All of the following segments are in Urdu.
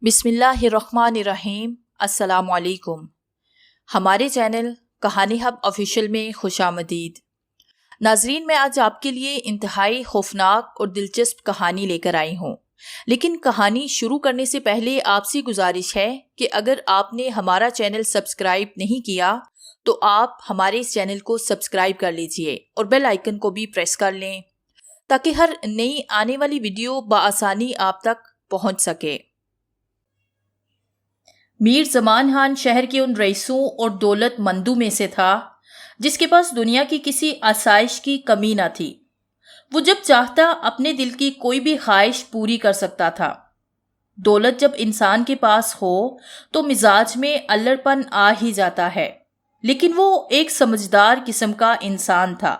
بسم اللہ الرحمن الرحیم۔ السلام علیکم۔ ہمارے چینل کہانی ہب آفیشیل میں خوش آمدید۔ ناظرین، میں آج آپ کے لیے انتہائی خوفناک اور دلچسپ کہانی لے کر آئی ہوں، لیکن کہانی شروع کرنے سے پہلے آپ سے گزارش ہے کہ اگر آپ نے ہمارا چینل سبسکرائب نہیں کیا تو آپ ہمارے اس چینل کو سبسکرائب کر لیجئے اور بیل آئیکن کو بھی پریس کر لیں تاکہ ہر نئی آنے والی ویڈیو بآسانی آپ تک پہنچ سکے۔ میر زمان خان شہر کے ان رئیسوں اور دولت مندوں میں سے تھا جس کے پاس دنیا کی کسی آسائش کی کمی نہ تھی۔ وہ جب چاہتا اپنے دل کی کوئی بھی خواہش پوری کر سکتا تھا۔ دولت جب انسان کے پاس ہو تو مزاج میں الڑ پن آ ہی جاتا ہے، لیکن وہ ایک سمجھدار قسم کا انسان تھا۔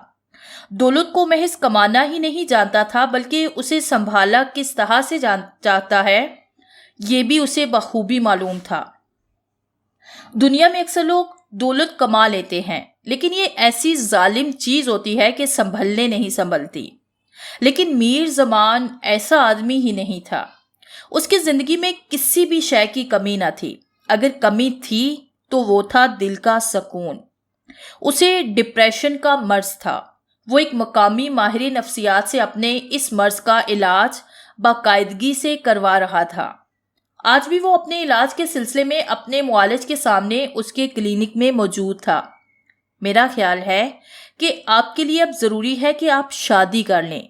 دولت کو محض کمانا ہی نہیں جانتا تھا بلکہ اسے سنبھالا کس طرح سے چاہتا ہے یہ بھی اسے بخوبی معلوم تھا۔ دنیا میں اکثر لوگ دولت کما لیتے ہیں، لیکن یہ ایسی ظالم چیز ہوتی ہے کہ سنبھلنے نہیں سنبھلتی۔ لیکن میر زمان ایسا آدمی ہی نہیں تھا۔ اس کی زندگی میں کسی بھی شے کی کمی نہ تھی۔ اگر کمی تھی تو وہ تھا دل کا سکون۔ اسے ڈپریشن کا مرض تھا۔ وہ ایک مقامی ماہر نفسیات سے اپنے اس مرض کا علاج باقاعدگی سے کروا رہا تھا۔ آج بھی وہ اپنے علاج کے سلسلے میں اپنے معالج کے سامنے اس کے کلینک میں موجود تھا۔ میرا خیال ہے کہ آپ کے لیے اب ضروری ہے کہ آپ شادی کر لیں،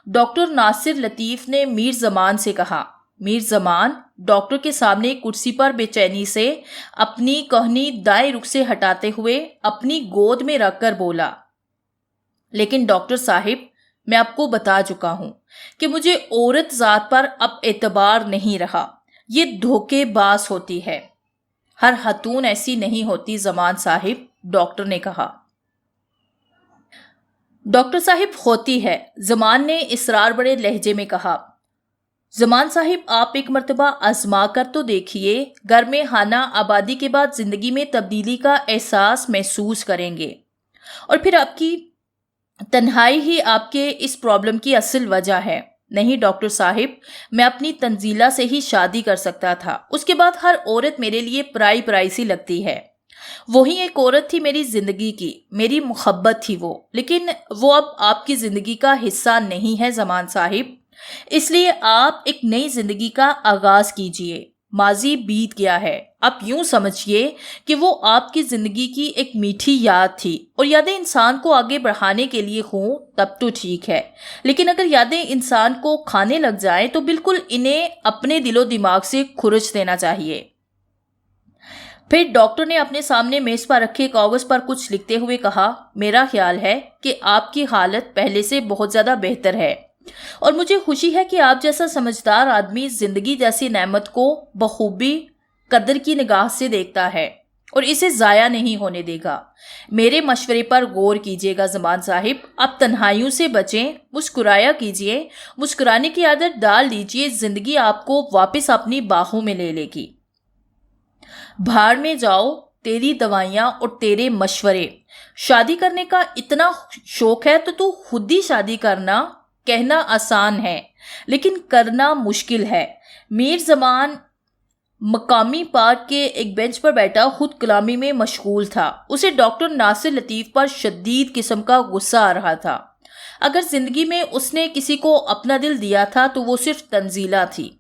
ڈاکٹر ناصر لطیف نے میر زمان سے کہا۔ میر زمان ڈاکٹر کے سامنے کرسی پر بے چینی سے اپنی کہنی دائیں رخ سے ہٹاتے ہوئے اپنی گود میں رکھ کر بولا، لیکن ڈاکٹر صاحب، میں آپ کو بتا چکا ہوں کہ مجھے عورت ذات پر اب اعتبار نہیں رہا۔ یہ دھوکے باز ہوتی ہے۔ ہر خاتون ایسی نہیں ہوتی زمان صاحب، ڈاکٹر نے کہا۔ ڈاکٹر صاحب ہوتی ہے، زمان نے اسرار بڑے لہجے میں کہا۔ زمان صاحب، آپ ایک مرتبہ آزما کر تو دیکھیے، گھر میں خانہ آبادی کے بعد زندگی میں تبدیلی کا احساس محسوس کریں گے، اور پھر آپ کی تنہائی ہی آپ کے اس پرابلم کی اصل وجہ ہے۔ نہیں ڈاکٹر صاحب، میں اپنی تنزیلہ سے ہی شادی کر سکتا تھا، اس کے بعد ہر عورت میرے لیے پرائی سی لگتی ہے۔ وہی ایک عورت تھی میری زندگی کی، میری محبت تھی وہ، لیکن وہ اب آپ کی زندگی کا حصہ نہیں ہے زمان صاحب، اس لیے آپ ایک نئی زندگی کا آغاز کیجئے۔ ماضی بیت گیا ہے، اب یوں سمجھیے کہ وہ آپ کی زندگی کی ایک میٹھی یاد تھی، اور یادیں انسان کو آگے بڑھانے کے لیے ہوں تب تو ٹھیک ہے، لیکن اگر یادیں انسان کو کھانے لگ جائیں تو بالکل انہیں اپنے دل و دماغ سے کھرچ دینا چاہیے۔ پھر ڈاکٹر نے اپنے سامنے میز پر رکھے کاغذ پر کچھ لکھتے ہوئے کہا، میرا خیال ہے کہ آپ کی حالت پہلے سے بہت زیادہ بہتر ہے، اور مجھے خوشی ہے کہ آپ جیسا سمجھدار آدمی زندگی جیسی نعمت کو بخوبی قدر کی نگاہ سے دیکھتا ہے اور اسے ضائع نہیں ہونے دے گا۔ میرے مشورے پر غور کیجیے گا زمان صاحب، آپ تنہائیوں سے بچیں، مسکرایا کیجیے، مسکرانے کی عادت ڈال دیجیے، زندگی آپ کو واپس اپنی باہوں میں لے لے گی۔ بھاڑ میں جاؤ تیری دوائیاں اور تیرے مشورے، شادی کرنے کا اتنا شوق ہے تو خود ہی شادی کرنا۔ کہنا آسان ہے لیکن کرنا مشکل ہے۔ میر زمان مقامی پارک کے ایک بینچ پر بیٹھا خود کلامی میں مشغول تھا۔ اسے ڈاکٹر ناصر لطیف پر شدید قسم کا غصہ آ رہا تھا۔ اگر زندگی میں اس نے کسی کو اپنا دل دیا تھا تو وہ صرف تنزیلہ تھی۔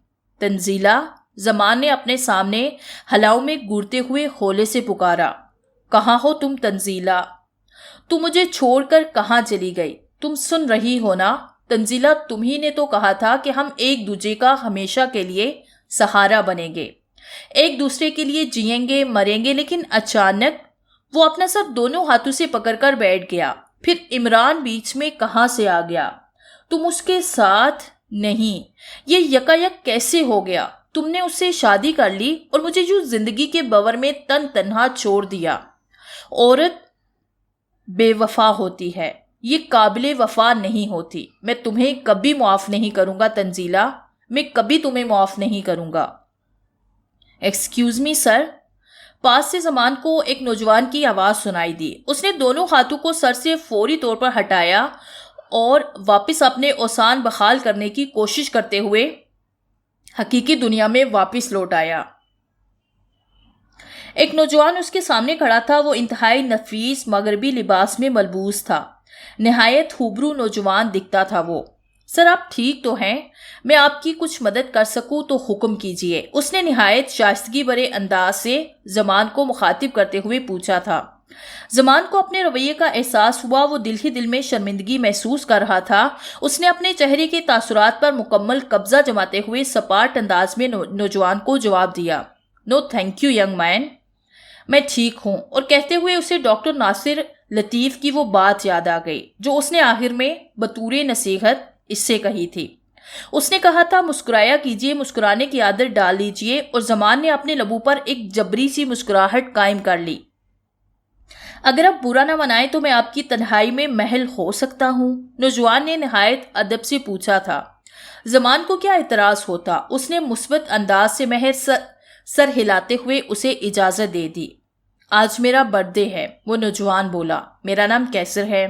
تنزیلہ؟ زمان نے اپنے سامنے ہلاؤ میں گورتے ہوئے ہولے سے پکارا، کہاں ہو تم تنزیلہ؟ تو مجھے چھوڑ کر کہاں چلی گئی؟ تم سن رہی ہو نا؟ تنزیلہ، تمہی نے تو کہا تھا کہ ہم ایک دوسرے کا ہمیشہ کے لیے سہارا بنیں گے، ایک دوسرے کے لیے جئیں گے مریں گے، لیکن اچانک وہ اپنا سر دونوں ہاتھوں سے پکڑ کر بیٹھ گیا۔ پھر عمران بیچ میں کہاں سے آ گیا؟ تم اس کے ساتھ نہیں، یہ یکایک کیسے ہو گیا؟ تم نے اس سے شادی کر لی اور مجھے یوں زندگی کے بور میں تنہا چھوڑ دیا۔ عورت بے وفا ہوتی ہے، یہ قابل وفا نہیں ہوتی۔ میں تمہیں کبھی معاف نہیں کروں گا تنزیلہ، میں کبھی تمہیں معاف نہیں کروں گا۔ ایکسکیوز می سر، پاس سے زمان کو ایک نوجوان کی آواز سنائی دی۔ اس نے دونوں ہاتھوں کو سر سے فوری طور پر ہٹایا اور واپس اپنے اوسان بحال کرنے کی کوشش کرتے ہوئے حقیقی دنیا میں واپس لوٹ آیا۔ ایک نوجوان اس کے سامنے کھڑا تھا۔ وہ انتہائی نفیس مغربی لباس میں ملبوس تھا۔ نہایت خوبرو نوجوان دکھتا تھا وہ۔ سر آپ ٹھیک تو ہیں؟ میں آپ کی کچھ مدد کر سکوں تو حکم کیجیے، اس نے نہایت شائستگی بھرے انداز سے زمان کو مخاطب کرتے ہوئے پوچھا تھا۔ زمان کو اپنے رویے کا احساس ہوا۔ وہ دل ہی دل میں شرمندگی محسوس کر رہا تھا۔ اس نے اپنے چہرے کے تاثرات پر مکمل قبضہ جماتے ہوئے سپاٹ انداز میں نوجوان کو جواب دیا، نو تھینک یو ینگ مین، میں ٹھیک ہوں۔ اور کہتے ہوئے اسے ڈاکٹر ناصر لطیف کی وہ بات یاد آ گئی جو اس نے آخر میں بطور نصیحت اس سے کہی تھی۔ اس نے کہا تھا مسکرایا کیجیے، مسکرانے کی عادت ڈال لیجیے، اور زمان نے اپنے لبوں پر ایک جبری سی مسکراہٹ قائم کر لی۔ اگر آپ برا نہ منائیں تو میں آپ کی تنہائی میں محل ہو سکتا ہوں؟ نوجوان نے نہایت ادب سے پوچھا تھا۔ زمان کو کیا اعتراض ہوتا؟ اس نے مثبت انداز سے محض سر ہلاتے ہوئے اسے اجازت دے دی۔ آج میرا برتھ ڈے ہے، وہ نوجوان بولا۔ میرا نام کیسر ہے۔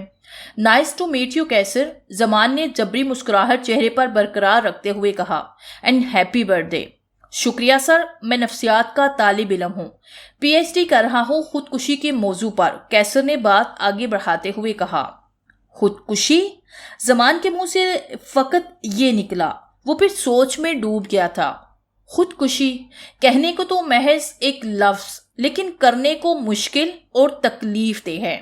نائس ٹو میٹ یو کیسر، زمان نے جبری مسکراہٹ چہرے پر برقرار رکھتے ہوئے کہا، اینڈ ہیپی برتھ ڈے۔ شکریہ سر، میں نفسیات کا طالب علم ہوں، پی ایچ ڈی کر رہا ہوں خودکشی کے موضوع پر، کیسر نے بات آگے بڑھاتے ہوئے کہا۔ خودکشی؟ زمان کے منہ سے فقط یہ نکلا۔ وہ پھر سوچ میں ڈوب گیا تھا۔ خودکشی کہنے کو تو محض ایک لفظ، لیکن کرنے کو مشکل اور تکلیف دہ ہے۔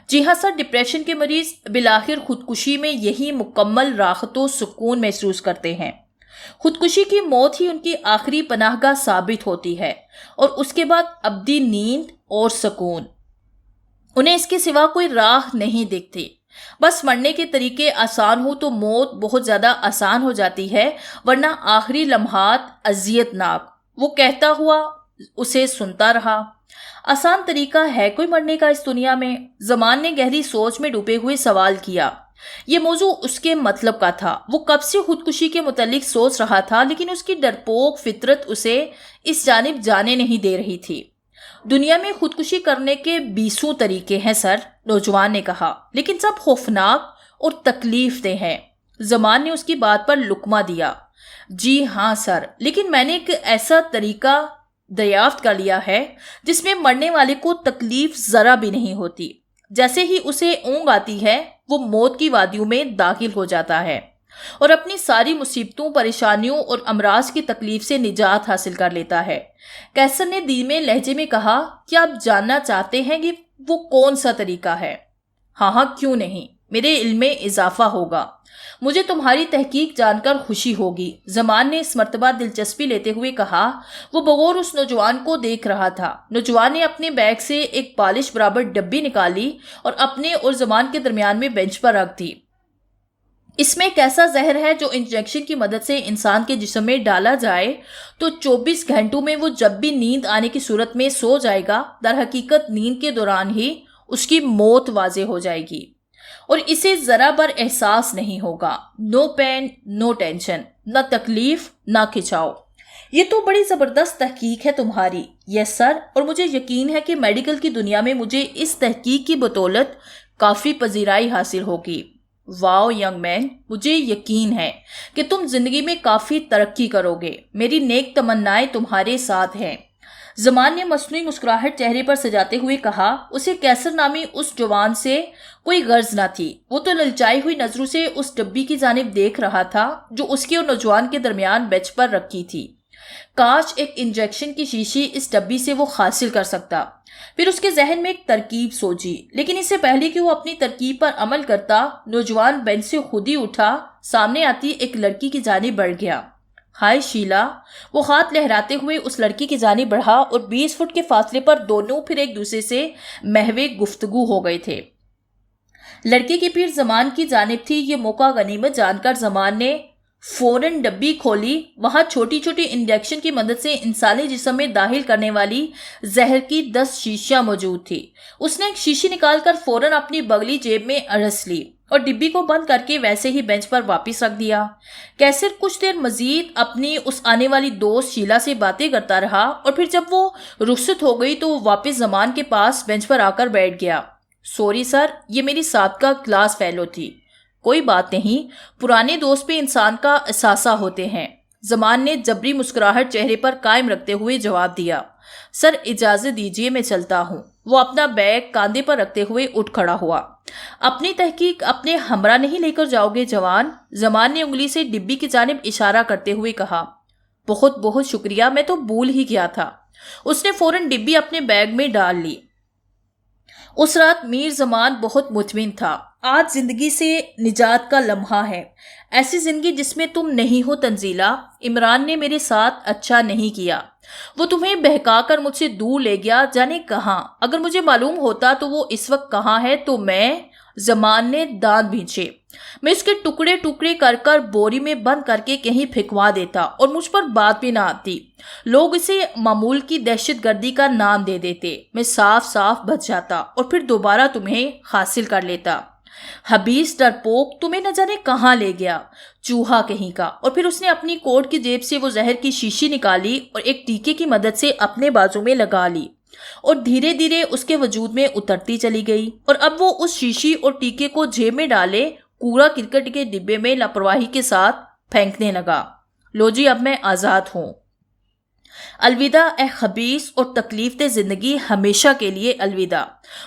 جی ہاں سر، ڈپریشن کے مریض بالآخر خودکشی میں یہی مکمل راحت و سکون محسوس کرتے ہیں۔ خودکشی کی موت ہی ان کی آخری پناہ گاہ ثابت ہوتی ہے، اور اس کے بعد ابدی نیند اور سکون۔ انہیں اس کے سوا کوئی راہ نہیں دکھتی۔ بس مرنے کے طریقے آسان ہو تو موت بہت زیادہ آسان ہو جاتی ہے، ورنہ آخری لمحات اذیت ناک۔ وہ کہتا ہوا اسے سنتا رہا۔ آسان طریقہ ہے کوئی مرنے کا اس دنیا میں؟ زمان نے گہری سوچ میں ڈوبے ہوئے سوال کیا۔ یہ موضوع اس کے مطلب کا تھا۔ وہ کب سے خودکشی کے متعلق سوچ رہا تھا، لیکن اس کی ڈرپوک فطرت اسے اس جانب جانے نہیں دے رہی تھی۔ دنیا میں خودکشی کرنے کے 20 طریقے ہیں سر، نوجوان نے کہا، لیکن سب خوفناک اور تکلیف دہ ہیں۔ زمان نے اس کی بات پر لقمہ دیا۔ جی ہاں سر، لیکن میں نے ایک ایسا طریقہ دریافت کر لیا ہے جس میں مرنے والے کو تکلیف ذرا بھی نہیں ہوتی۔ جیسے ہی اسے اونگ آتی ہے وہ موت کی وادیوں میں داخل ہو جاتا ہے اور اپنی ساری مصیبتوں، پریشانیوں اور امراض کی تکلیف سے نجات حاصل کر لیتا ہے۔ کیسر نے دھیمے لہجے میں کہا، کیا آپ جاننا چاہتے ہیں کہ وہ کون سا طریقہ ہے؟ ہاں کیوں نہیں، میرے علم میں اضافہ ہوگا، مجھے تمہاری تحقیق جان کر خوشی ہوگی، زمان نے اس مرتبہ دلچسپی لیتے ہوئے کہا۔ وہ بغور اس نوجوان کو دیکھ رہا تھا۔ نوجوان نے اپنے بیگ سے ایک پالش برابر ڈبی نکالی اور اپنے اور زمان کے درمیان میں بینچ پر رکھ دی۔ اس میں ایک ایسا زہر ہے جو انجیکشن کی مدد سے انسان کے جسم میں ڈالا جائے تو 24 گھنٹوں میں وہ جب بھی نیند آنے کی صورت میں سو جائے گا، در حقیقت نیند کے دوران ہی اس کی موت واضح ہو جائے گی اور اسے ذرا بر احساس نہیں ہوگا۔ نو پین، نو ٹینشن، نہ تکلیف، نہ کھچاؤ۔ یہ تو بڑی زبردست تحقیق ہے تمہاری۔ یس سر، اور مجھے یقین ہے کہ میڈیکل کی دنیا میں مجھے اس تحقیق کی بدولت کافی پذیرائی حاصل ہوگی۔ واو ینگ مین، مجھے یقین ہے کہ تم زندگی میں کافی ترقی کرو گے۔ میری نیک تمنائیں تمہارے ساتھ ہیں۔ زمان نے مصنوعی مسکراہٹ چہرے پر سجاتے ہوئے کہا۔ اسے کیسر نامی اس جوان سے کوئی غرض نہ تھی۔ وہ تو للچائی ہوئی نظروں سے اس ڈبی کی جانب دیکھ رہا تھا جو اس کے اور نوجوان کے درمیان بینچ پر رکھی تھی۔ کاش ایک انجیکشن کی شیشی اس ڈبی سے وہ حاصل کر سکتا۔ پھر اس کے ذہن میں ایک ترکیب سوچی، لیکن اس سے پہلے کہ وہ اپنی ترکیب پر عمل کرتا، نوجوان بینچ سے خود ہی اٹھا، سامنے آتی ایک لڑکی کی جانب بڑھ گیا۔ ہائے شیلا، وہ ہاتھ لہراتے ہوئے اس لڑکی کی جانب بڑھا اور 20 فٹ کے فاصلے پر دونوں پھر ایک دوسرے سے محو گفتگو ہو گئے تھے۔ لڑکی کی پھر زمان کی جانب تھی۔ یہ موقع غنیمت جان کر زمان نے فوراً ڈبی کھولی۔ وہاں چھوٹی چھوٹی انجیکشن کی مدد سے انسانی جسم میں داخل کرنے والی زہر کی 10 شیشیاں موجود تھی۔ اس نے ایک شیشی نکال کر فوراً اپنی بغلی جیب میں اڑس لی اور ڈبی کو بند کر کے ویسے ہی بینچ پر واپس رکھ دیا۔ کیسر کچھ دیر مزید اپنی اس آنے والی دوست شیلا سے باتیں کرتا رہا اور پھر جب وہ رخصت ہو گئی تو وہ واپس زمان کے پاس بینچ پر آ کر بیٹھ گیا۔ سوری سر، یہ میری سابقہ کلاس فیلو تھی۔ کوئی بات نہیں، پرانے دوست پہ انسان کا اثاثہ ہوتے ہیں۔ زمان نے جبری مسکراہٹ چہرے پر قائم رکھتے ہوئے جواب دیا، سر اجازت دیجیے میں چلتا ہوں۔ وہ اپنا بیگ کاندھے پر رکھتے ہوئے اٹھ کھڑا ہوا۔ اپنی تحقیق اپنے ہمراہ نہیں لے کر جاؤ گے جوان؟ زمان نے انگلی سے ڈبی کی جانب اشارہ کرتے ہوئے کہا۔ بہت بہت شکریہ، میں تو بھول ہی گیا تھا۔ اس نے فوراً ڈبی اپنے بیگ میں ڈال لی۔ اس رات میر زمان بہت مطمئن تھا۔ آج زندگی سے نجات کا لمحہ ہے، ایسی زندگی جس میں تم نہیں ہو تنزیلہ۔ عمران نے میرے ساتھ اچھا نہیں کیا، وہ تمہیں بہکا کر مجھ سے دور لے گیا، جانے کہاں۔ اگر مجھے معلوم ہوتا تو وہ اس وقت کہاں ہے تو میں، زمان نے دانت بھینچے، میں اس کے ٹکڑے ٹکڑے کر کر بوری میں بند کر کے کہیں پھینکوا دیتا اور مجھ پر بات بھی نہ آتی۔ لوگ اسے معمول کی دہشت گردی کا نام دے دیتے، میں صاف صاف بچ جاتا اور پھر دوبارہ تمہیں حاصل کر لیتا۔ حبیث ڈرپوک، تمہیں نہ جانے کہاں لے گیا، چوہا کہیں کا۔ اور پھر اس نے اپنی کوٹ کی جیب سے وہ زہر کی شیشی نکالی اور ایک ٹیکے کی مدد سے اپنے بازو میں لگا لی اور دھیرے دھیرے اس کے وجود میں اترتی چلی گئی۔ اور اب وہ اس شیشی اور ٹیکے کو جیب میں ڈالے کوڑا کرکٹ کے ڈبے میں لاپرواہی کے ساتھ پھینکنے لگا۔ لو جی، اب میں آزاد ہوں۔ الوداع اے خبیث اور تکلیف دہ زندگی، ہمیشہ کے لیے الوداع۔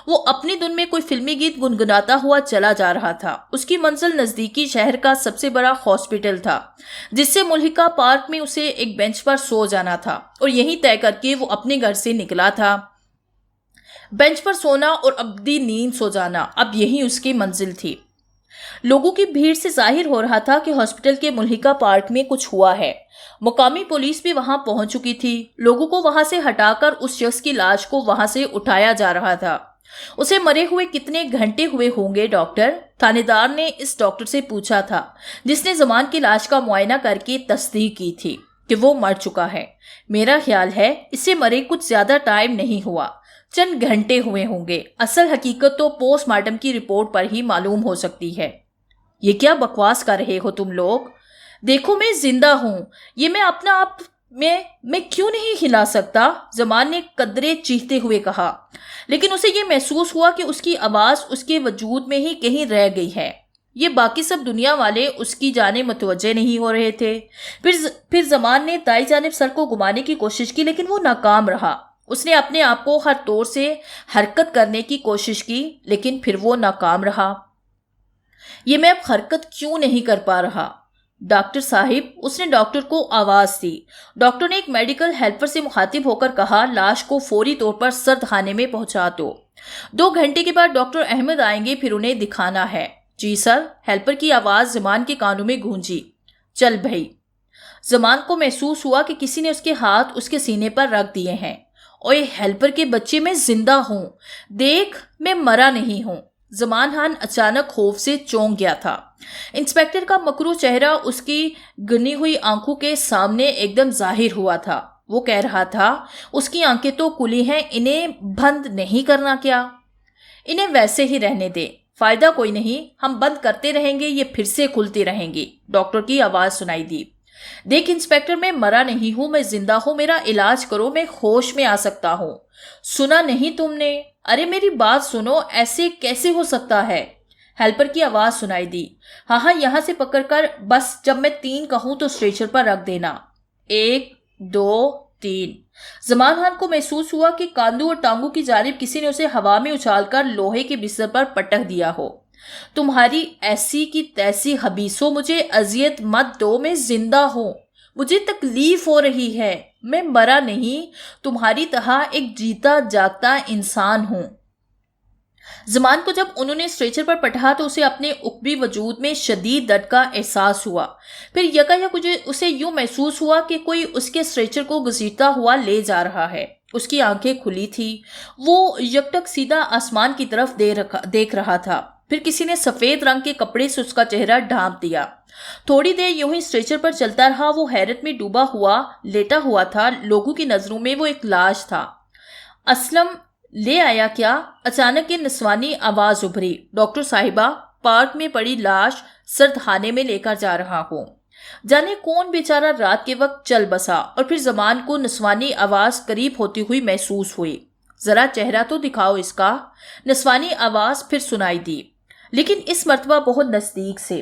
وہ اپنی دھن میں کوئی فلمی گیت گنگناتا ہوا چلا جا رہا تھا۔ اس کی منزل نزدیکی شہر کا سب سے بڑا ہاسپٹل تھا، جس سے ملحقہ پارک میں اسے ایک بینچ پر سو جانا تھا اور یہیں طے کر کے وہ اپنے گھر سے نکلا تھا۔ بینچ پر سونا اور ابدی نیند سو جانا، اب یہی اس کی منزل تھی۔ لوگوں کی بھیڑ سے ظاہر ہو رہا تھا کہ ہاسپٹل کے ملحقہ پارک میں کچھ ہوا ہے۔ مقامی پولیس بھی وہاں پہنچ چکی تھی۔ لوگوں کو وہاں سے ہٹا کر اس شخص کی لاش کو وہاں سے اٹھایا جا رہا تھا۔ اسے مرے ہوئے کتنے گھنٹے ہوئے ہوں گے ڈاکٹر؟ تھانے دار نے اس ڈاکٹر سے پوچھا تھا جس نے زمان کی لاش کا معائنہ کر کے تصدیق کی تھی کہ وہ مر چکا ہے۔ میرا خیال ہے اسے مرے کچھ زیادہ ٹائم نہیں ہوا، چند گھنٹے ہوئے ہوں گے۔ اصل حقیقت تو پوسٹ مارٹم کی رپورٹ پر ہی معلوم ہو سکتی ہے۔ یہ کیا بکواس کر رہے ہو تم لوگ؟ دیکھو میں زندہ ہوں، یہ میں اپنا آپ میں کیوں نہیں ہلا سکتا؟ زمان نے قدرے چیختے ہوئے کہا، لیکن اسے یہ محسوس ہوا کہ اس کی آواز اس کے وجود میں ہی کہیں رہ گئی ہے۔ یہ باقی سب دنیا والے اس کی جانب متوجہ نہیں ہو رہے تھے۔ پھر زمان نے دائیں جانب سر کو گھمانے کی کوشش کی، لیکن وہ ناکام رہا۔ اس نے اپنے آپ کو ہر طور سے حرکت کرنے کی کوشش کی، لیکن پھر وہ ناکام رہا۔ یہ میں اب حرکت کیوں نہیں کر پا رہا؟ ڈاکٹر صاحب، اس نے ڈاکٹر کو آواز دی۔ ڈاکٹر نے ایک میڈیکل ہیلپر سے مخاطب ہو کر کہا، لاش کو فوری طور پر سرد خانے میں پہنچا دو۔ 2 گھنٹے کے بعد ڈاکٹر احمد آئیں گے، پھر انہیں دکھانا ہے۔ جی سر، ہیلپر کی آواز زمان کے کانوں میں گونجی۔ چل بھائی۔ زمان کو محسوس ہوا کہ کسی نے اس کے ہاتھ اس کے سینے پر رکھ دیے ہیں۔ اوئے ہیلپر کے بچے، میں زندہ ہوں، دیکھ میں مرا نہیں ہوں۔ زمان خان اچانک خوف سے چونک گیا تھا۔ انسپیکٹر کا مکروہ چہرہ اس کی گنی ہوئی آنکھوں کے سامنے ایک دم ظاہر ہوا تھا۔ وہ کہہ رہا تھا، اس کی آنکھیں تو کھلی ہیں، انہیں بند نہیں کرنا کیا؟ انہیں ویسے ہی رہنے دے، فائدہ کوئی نہیں، ہم بند کرتے رہیں گے، یہ پھر سے کھلتی رہیں گی۔ ڈاکٹر کی آواز سنائی دی۔ دیکھ انسپیکٹر، میں مرا نہیں ہوں، میں زندہ ہوں، میرا علاج کرو، میں ہوش میں آ سکتا ہوں۔ سنا نہیں تم نے؟ ارے میری بات سنو، ایسے کیسے ہو سکتا ہے؟ ہیلپر کی آواز سنائی دی۔ ہاں یہاں سے پکڑ کر، بس جب میں 3 کہوں تو اسٹریچر پر رکھ دینا۔ 1 2 3۔ زمان خان کو محسوس ہوا کہ کاندھوں اور ٹانگوں کی جانب کسی نے اسے ہوا میں اچھال کر لوہے کے بستر پر پٹک دیا ہو۔ تمہاری ایسی کی تیسی حبیثوں، مجھے اذیت مت دو، میں زندہ ہوں، مجھے تکلیف ہو رہی ہے، میں مرا نہیں، تمہاری طرح ایک جیتا جاگتا انسان ہوں۔ زمان کو جب انہوں نے اسٹریچر پر پٹھا تو اسے اپنے عقبی وجود میں شدید درد کا احساس ہوا۔ پھر یکایک اسے یوں محسوس ہوا کہ کوئی اس کے اسٹریچر کو گھسیٹتا ہوا لے جا رہا ہے۔ اس کی آنکھیں کھلی تھی، وہ یکٹک سیدھا آسمان کی طرف دیکھ رہا تھا۔ پھر کسی نے سفید رنگ کے کپڑے سے اس کا چہرہ ڈھانپ دیا۔ تھوڑی دیر یوں ہی اسٹریچر پر چلتا رہا۔ وہ حیرت میں ڈوبا ہوا لیٹا ہوا تھا، لوگوں کی نظروں میں وہ ایک لاش تھا۔ اسلم لے آیا کیا؟ اچانک یہ نسوانی آواز ابھری۔ ڈاکٹر صاحبہ، پارک میں پڑی لاش سرد خانے میں لے کر جا رہا ہوں۔ جانے کون بیچارہ رات کے وقت چل بسا، اور پھر زمان کو نسوانی آواز قریب ہوتی ہوئی محسوس ہوئی۔ ذرا چہرہ تو دکھاؤ اس کا۔ نسوانی آواز پھر سنائی دی، لیکن اس مرتبہ بہت نزدیک سے۔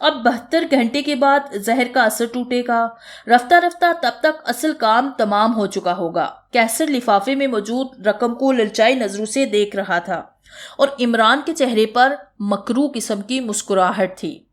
اب 72 گھنٹے کے بعد زہر کا اثر ٹوٹے گا۔ رفتہ رفتہ تب تک اصل کام تمام ہو چکا ہوگا۔ کیسر لفافے میں موجود رقم کو للچائی نظروں سے دیکھ رہا تھا اور عمران کے چہرے پر مکروہ قسم کی مسکراہٹ تھی۔